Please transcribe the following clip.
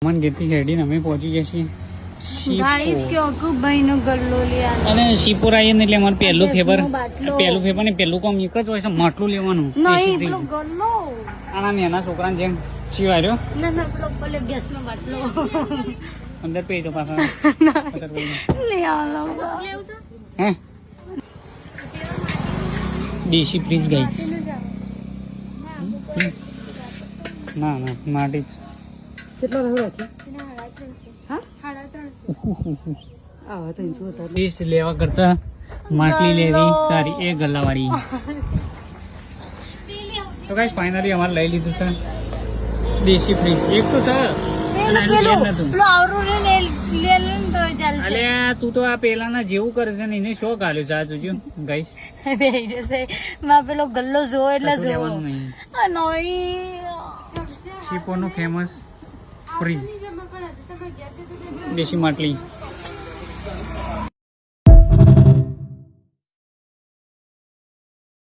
મન ગેતી હેડીને અમે પહોંચી ગયા છીએ ગાઈસ કે અકુભાઈ નો ગલ્લો લેવાનો અને શીપોર આવીએ ને એટલે અમારું પહેલું ફેવર ને પહેલું કામ એક જ હોય છે માટલું લેવાનું નહીં પેલો ગલ્લો આના નાના છોકરાને જેમ છીવાર્યો ના ના પેલો ગેસ નો બાટલો અંદર પી તો પાછા લે આલો હે દેશી ફ્રીજ ગાઈસ ના ના માટી જ કેટલો રહ્યો છે હા 350 ફ્રીજ લેવા કરતા માટલી લેવી સારી એ ગલ્લાવાળી તો ગાઈસ ફાઇનલી અમારે લઈ લીધું છે દેશી ફ્રીજ એક તો સર અલ્યા તું તો આ પેલાના જેવું કરે છે ને એને શોખ આલ્યો છે આ જોજો ગાઈસ પેલો ગલ્લો જો એટલે લેવાનું નહીં શીપોનું ફેમસ ફ્રીજ દેશી માટલી